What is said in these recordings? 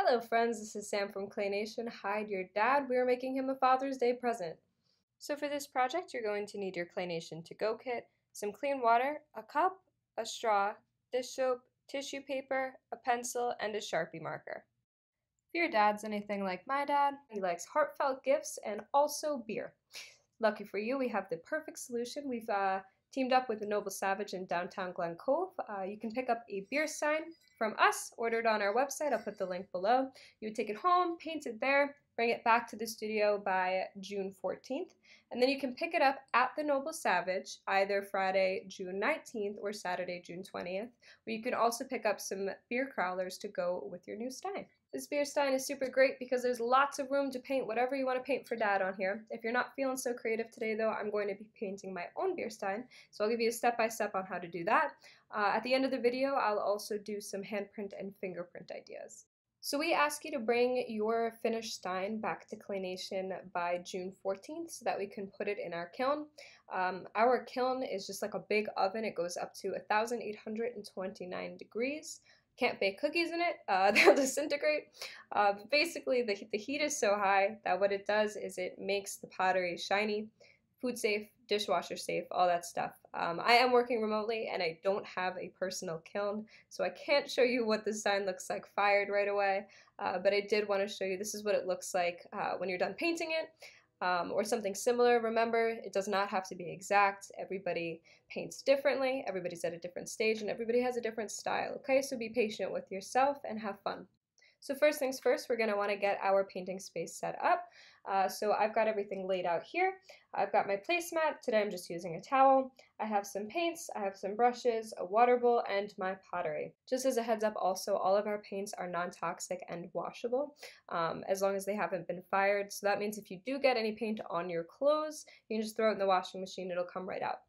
Hello friends, this is Sam from Clay Nation. Hi dear dad, we are making him a Father's Day present. So for this project you're going to need your Clay Nation to-go kit, some clean water, a cup, a straw, dish soap, tissue paper, a pencil, and a Sharpie marker. If your dad's anything like my dad, he likes heartfelt gifts and also beer. Lucky for you, we have the perfect solution. We've teamed up with the Noble Savage in downtown Glen Cove. You can pick up a beer stein from us, ordered on our website. I'll put the link below. You would take it home, paint it there, bring it back to the studio by June 14th, and then you can pick it up at the Noble Savage either Friday, June 19th or Saturday, June 20th, where you can also pick up some beer crowlers to go with your new stein. This beer stein is super great because there's lots of room to paint whatever you want to paint for dad on here. If you're not feeling so creative today though, I'm going to be painting my own beer stein, so I'll give you a step-by-step on how to do that. At the end of the video, I'll also do some handprint and fingerprint ideas. So we ask you to bring your finished stein back to Clay Nation by June 14th so that we can put it in our kiln. Our kiln is just like a big oven. It goes up to 1,829 degrees. Can't bake cookies in it, they'll disintegrate. Basically, the heat is so high that what it does is it makes the pottery shiny, food safe, dishwasher safe, all that stuff. I am working remotely and I don't have a personal kiln, so I can't show you what the stein looks like fired right away, but I did want to show you this is what it looks like when you're done painting it. Or something similar. Remember, it does not have to be exact. Everybody paints differently, everybody's at a different stage, and everybody has a different style, okay? So be patient with yourself and have fun. So first things first, we're going to want to get our painting space set up. So I've got everything laid out here. I've got my placemat. Today I'm just using a towel. I have some paints, I have some brushes, a water bowl, and my pottery. Just as a heads up also, all of our paints are non-toxic and washable as long as they haven't been fired. So that means if you do get any paint on your clothes, you can just throw it in the washing machine, it'll come right out.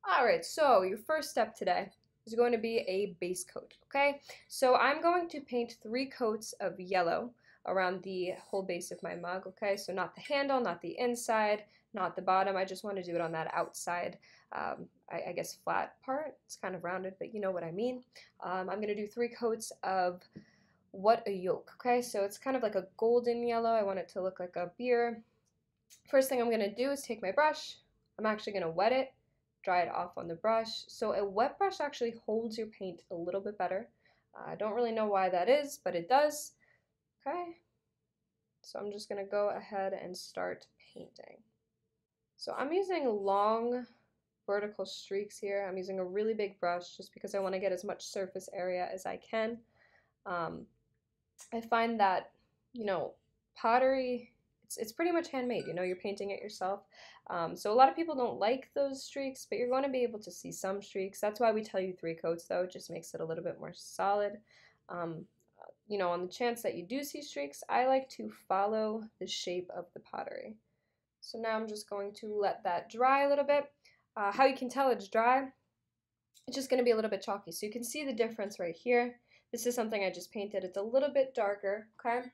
Alright, so your first step today is going to be a base coat, okay? So I'm going to paint 3 coats of yellow around the whole base of my mug, okay? So not the handle, not the inside, not the bottom. I just want to do it on that outside, I guess flat part. It's kind of rounded, but you know what I mean. I'm going to do 3 coats of What a Yolk, okay? So it's kind of like a golden yellow. I want it to look like a beer. First thing I'm going to do is take my brush. I'm actually going to wet it, dry it off on the brush. So a wet brush actually holds your paint a little bit better. I don't really know why that is, but it does. Okay, so I'm just going to go ahead and start painting. So I'm using long vertical streaks here. I'm using a really big brush just because I want to get as much surface area as I can. I find that, you know, pottery, it's pretty much handmade, you know, you're painting it yourself. So a lot of people don't like those streaks, but you're going to be able to see some streaks. That's why we tell you 3 coats though, it just makes it a little bit more solid. You know, on the chance that you do see streaks, I like to follow the shape of the pottery. So now I'm just going to let that dry a little bit. How you can tell it's dry, it's just going to be a little bit chalky. So you can see the difference right here. This is something I just painted. It's a little bit darker, okay?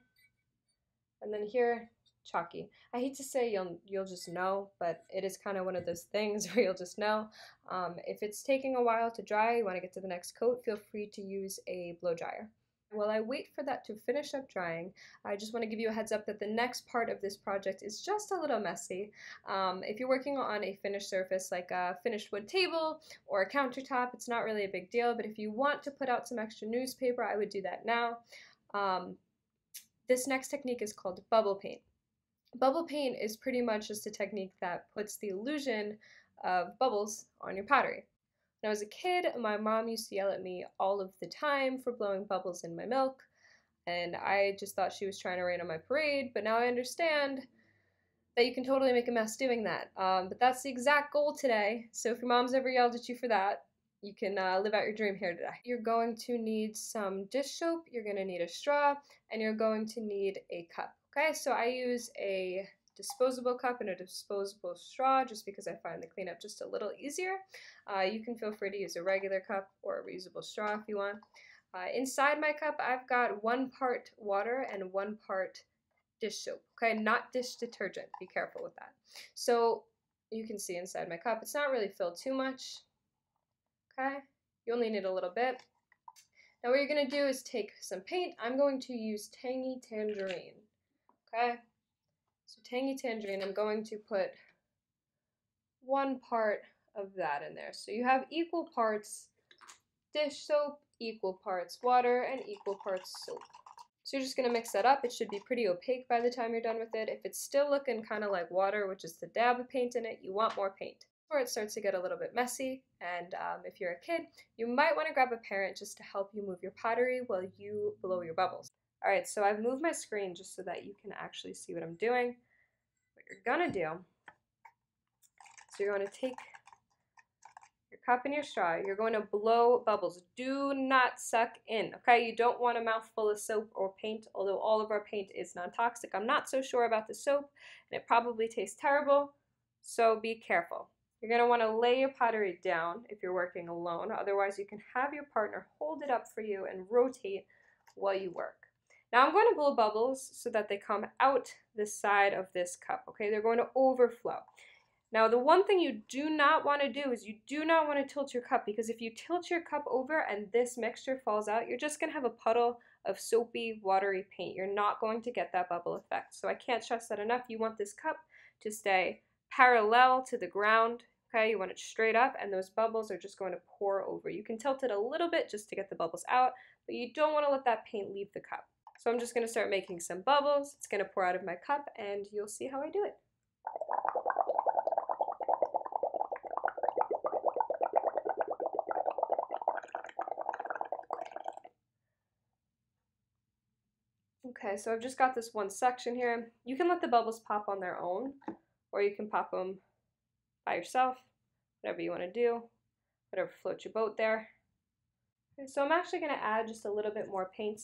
And then here, chalky. I hate to say you'll just know, but it is kind of one of those things where you'll just know. If it's taking a while to dry, you want to get to the next coat, feel free to use a blow dryer. While I wait for that to finish up drying, I just want to give you a heads up that the next part of this project is just a little messy. If you're working on a finished surface like a finished wood table or a countertop, it's not really a big deal, but if you want to put out some extra newspaper, I would do that now. This next technique is called bubble paint. Bubble paint is pretty much just a technique that puts the illusion of bubbles on your pottery. When I was a kid, my mom used to yell at me all of the time for blowing bubbles in my milk, and I just thought she was trying to rain on my parade, but now I understand that you can totally make a mess doing that. But that's the exact goal today, so if your mom's ever yelled at you for that, you can live out your dream here today. You're going to need some dish soap, you're going to need a straw, and you're going to need a cup. Okay, so I use a disposable cup and a disposable straw just because I find the cleanup just a little easier. You can feel free to use a regular cup or a reusable straw if you want. Inside my cup, I've got 1 part water and 1 part dish soap. Okay, not dish detergent. Be careful with that. So you can see inside my cup, it's not really filled too much. Okay, you only need a little bit. Now what you're going to do is take some paint. I'm going to use Tangy Tangerine. Okay? So Tangy Tangerine, I'm going to put 1 part of that in there. So you have equal parts dish soap, equal parts water, and equal parts soap. So you're just going to mix that up. It should be pretty opaque by the time you're done with it. If it's still looking kind of like water, which is the dab of paint in it, you want more paint. Or it starts to get a little bit messy, and if you're a kid, you might want to grab a parent just to help you move your pottery while you blow your bubbles. Alright, so I've moved my screen just so that you can actually see what I'm doing. What you're going to do, so you're going to take your cup and your straw, you're going to blow bubbles. Do not suck in, okay? You don't want a mouthful of soap or paint, although all of our paint is non-toxic. I'm not so sure about the soap, and it probably tastes terrible, so be careful. You're going to want to lay your pottery down if you're working alone. Otherwise, you can have your partner hold it up for you and rotate while you work. Now I'm going to blow bubbles so that they come out the side of this cup, okay? They're going to overflow. Now, the one thing you do not want to do is you do not want to tilt your cup, because if you tilt your cup over and this mixture falls out, you're just going to have a puddle of soapy, watery paint. You're not going to get that bubble effect. So I can't stress that enough. You want this cup to stay parallel to the ground. Okay, you want it straight up, and those bubbles are just going to pour over. You can tilt it a little bit just to get the bubbles out, but you don't want to let that paint leave the cup. So I'm just going to start making some bubbles. It's going to pour out of my cup, and you'll see how I do it. Okay, so I've just got this one section here. You can let the bubbles pop on their own, or you can pop them by yourself, whatever you want to do, whatever floats your boat there. Okay, so I'm actually going to add just a little bit more paint.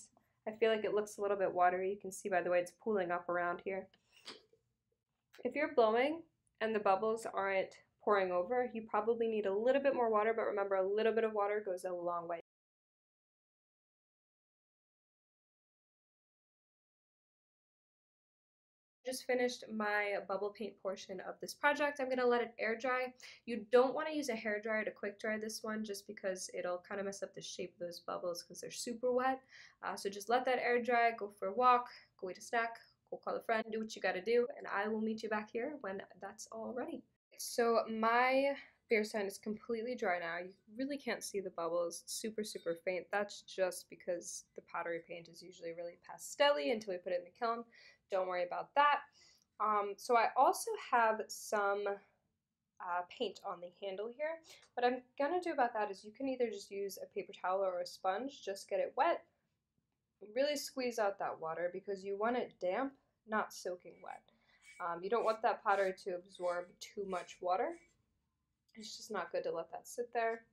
I feel like it looks a little bit watery. You can see by the way it's pooling up around here. If you're blowing and the bubbles aren't pouring over, you probably need a little bit more water, but remember, a little bit of water goes a long way. Just finished my bubble paint portion of this project. I'm going to let it air dry. You don't want to use a hair dryer to quick dry this one, just because it'll kind of mess up the shape of those bubbles because they're super wet. So just let that air dry, go for a walk, go eat a snack, go call a friend, do what you got to do, and I will meet you back here when that's all ready. So my beer stein is completely dry now. You really can't see the bubbles. It's super, super faint. That's just because the pottery paint is usually really pastel-y until we put it in the kiln. Don't worry about that. So I also have some paint on the handle here. What I'm going to do about that is you can either just use a paper towel or a sponge, just get it wet, really squeeze out that water because you want it damp, not soaking wet. You don't want that pottery to absorb too much water. It's just not good to let that sit there.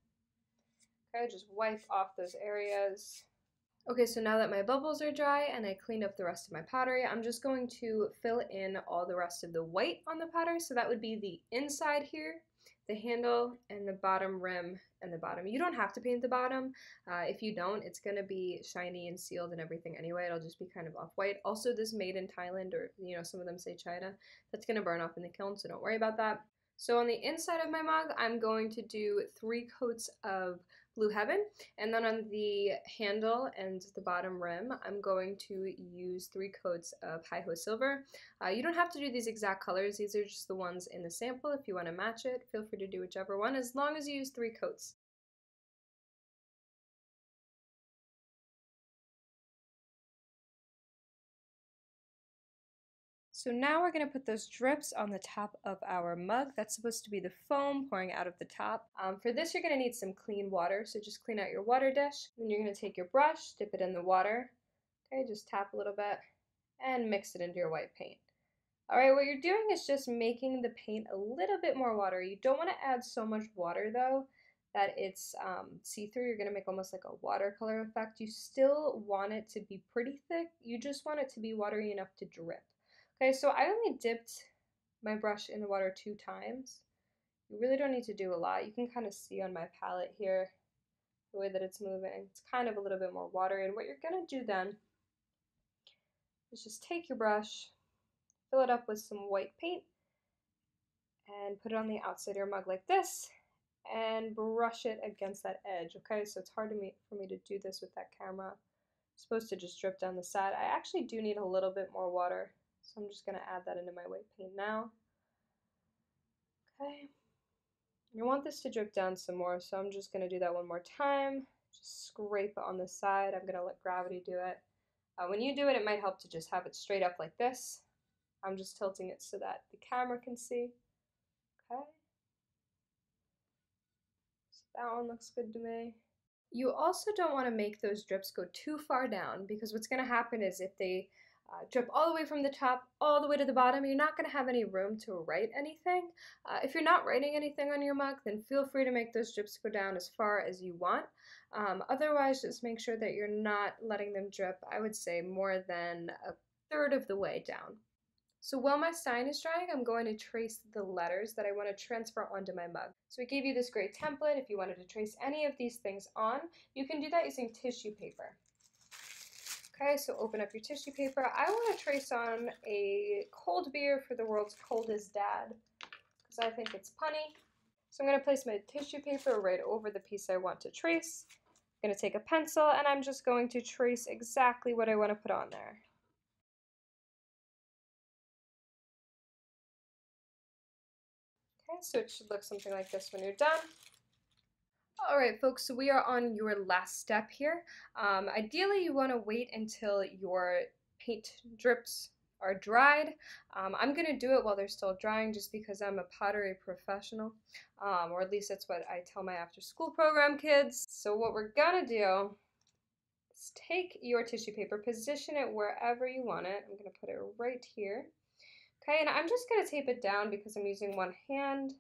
Okay, just wipe off those areas. Okay, so now that my bubbles are dry and I cleaned up the rest of my pottery, I'm just going to fill in all the rest of the white on the pottery. So that would be the inside here, the handle, and the bottom rim and the bottom. You don't have to paint the bottom. If you don't, it's going to be shiny and sealed and everything anyway. It'll just be kind of off-white. Also, this made in Thailand, or some of them say China, that's going to burn off in the kiln, so don't worry about that. So on the inside of my mug, I'm going to do 3 coats of Blue Heaven, and then on the handle and the bottom rim, I'm going to use 3 coats of Hi Ho Silver. You don't have to do these exact colors. These are just the ones in the sample. If you want to match it, feel free to do whichever one, as long as you use 3 coats. So now we're going to put those drips on the top of our mug. That's supposed to be the foam pouring out of the top. For this, you're going to need some clean water, so just clean out your water dish. Then you're going to take your brush, dip it in the water, okay, just tap a little bit, and mix it into your white paint. Alright, what you're doing is just making the paint a little bit more watery. You don't want to add so much water, though, that it's see-through. You're going to make almost like a watercolor effect. You still want it to be pretty thick. You just want it to be watery enough to drip. Okay, so I only dipped my brush in the water 2 times. You really don't need to do a lot. You can kind of see on my palette here the way that it's moving. It's kind of a little bit more watery. And what you're going to do then is just take your brush, fill it up with some white paint, and put it on the outside of your mug like this. and brush it against that edge, okay? So it's hard for me to do this with that camera. It's supposed to just drip down the side. I actually do need a little bit more water, so I'm just going to add that into my white paint now. Okay. You want this to drip down some more, so I'm just going to do that one more time. Just scrape it on the side. I'm going to let gravity do it. When you do it, it might help to just have it straight up like this. I'm just tilting it so that the camera can see. Okay. So that one looks good to me. You also don't want to make those drips go too far down, because what's going to happen is if they drip all the way from the top all the way to the bottom, you're not going to have any room to write anything. If you're not writing anything on your mug, then feel free to make those drips go down as far as you want. Otherwise, just make sure that you're not letting them drip, I would say, more than a third of the way down. So while my Stein is drying, I'm going to trace the letters that I want to transfer onto my mug. So we gave you this great template. If you wanted to trace any of these things on, you can do that using tissue paper. Okay, so open up your tissue paper. I want to trace on a cold beer for the world's coldest dad, because I think it's punny. So I'm going to place my tissue paper right over the piece I want to trace. I'm going to take a pencil, and I'm just going to trace exactly what I want to put on there. Okay, so it should look something like this when you're done. All right, folks, so we are on your last step here. Ideally, you want to wait until your paint drips are dried. I'm going to do it while they're still drying just because I'm a pottery professional, or at least that's what I tell my after-school program kids. So what we're going to do is take your tissue paper, position it wherever you want it. I'm going to put it right here. Okay, and I'm just going to tape it down because I'm using one hand.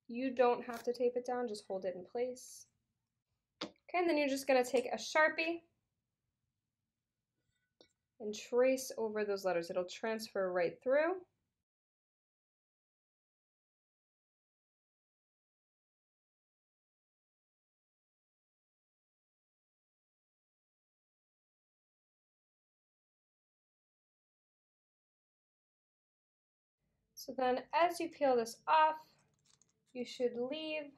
You don't have to tape it down, just hold it in place. Okay, and then you're just going to take a Sharpie and trace over those letters. It'll transfer right through. So then as you peel this off, you should leave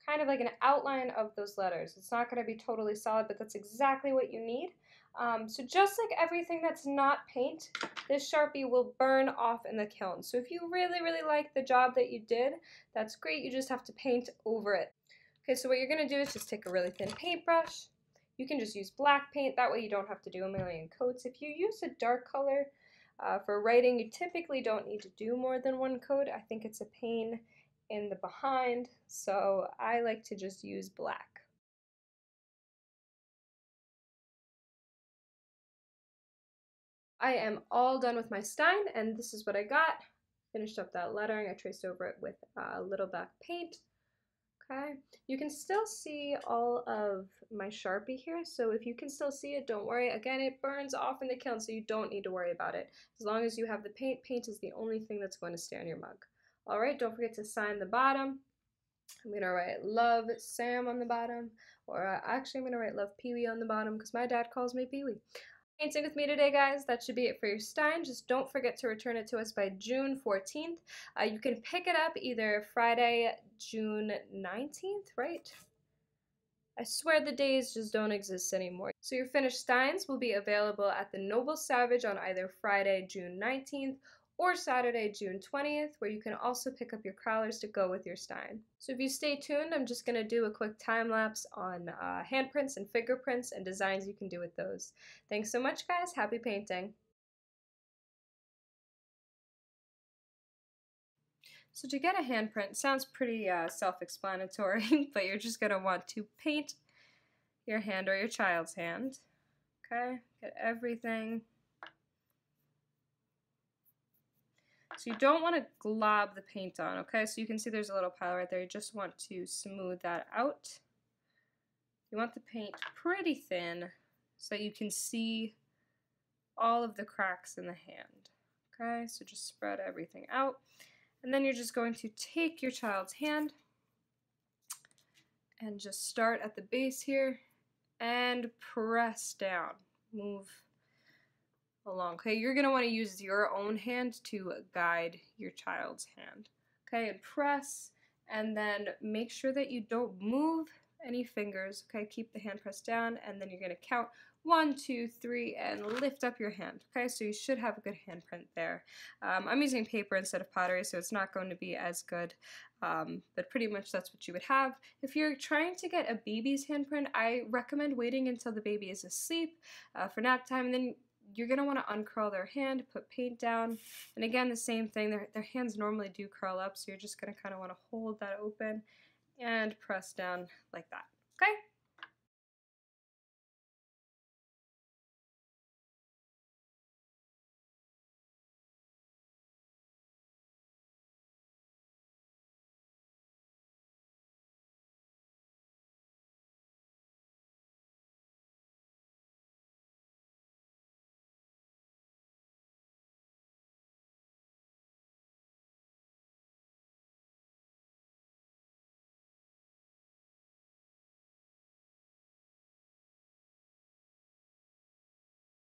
kind of like an outline of those letters. It's not going to be totally solid, but that's exactly what you need. So just like everything that's not paint, this Sharpie will burn off in the kiln. So if you really, really like the job that you did, that's great. You just have to paint over it. Okay, so what you're going to do is just take a really thin paintbrush. You can just use black paint. That way you don't have to do a million coats. If you use a dark color for writing, you typically don't need to do more than one coat. I think it's a pain in the behind, so I like to just use black. I am all done with my Stein, and this is what I got. Finished up that lettering. I traced over it with a little black paint. Okay, you can still see all of my Sharpie here, so if you can still see it, don't worry. Again, it burns off in the kiln, so you don't need to worry about it. As long as you have the paint, paint is the only thing that's going to stay on your mug. All right, don't forget to sign the bottom. I'm going to write Love Sam on the bottom, or actually I'm going to write Love Pee-wee on the bottom because my dad calls me Pee-wee. Painting with me today, guys. That should be it for your Stein. Just don't forget to return it to us by June 14th. You can pick it up either Friday, June 19th, right? I swear the days just don't exist anymore. So your finished Steins will be available at the Noble Savage on either Friday, June 19th or Saturday, June 20th, where you can also pick up your crawlers to go with your Stein. So if you stay tuned, I'm just going to do a quick time lapse on handprints and fingerprints and designs you can do with those. Thanks so much, guys. Happy painting. So to get a handprint, sounds pretty self-explanatory, but you're just going to want to paint your hand or your child's hand. Okay, get everything. So you don't want to glob the paint on, okay? So you can see there's a little pile right there. You just want to smooth that out. You want the paint pretty thin so that you can see all of the cracks in the hand. Okay, so just spread everything out. And then you're just going to take your child's hand and just start at the base here and press down. Move along. Okay, you're going to want to use your own hand to guide your child's hand. Okay, and press, and then make sure that you don't move any fingers. Okay, keep the hand pressed down, and then you're going to count 1, 2, 3, and lift up your hand. Okay, so you should have a good handprint there. I'm using paper instead of pottery, so it's not going to be as good, but pretty much that's what you would have. If you're trying to get a baby's handprint, I recommend waiting until the baby is asleep for nap time, and then you're going to want to uncurl their hand, put paint down, and again the same thing, their hands normally do curl up, so you're just going to kind of want to hold that open and press down like that. Okay?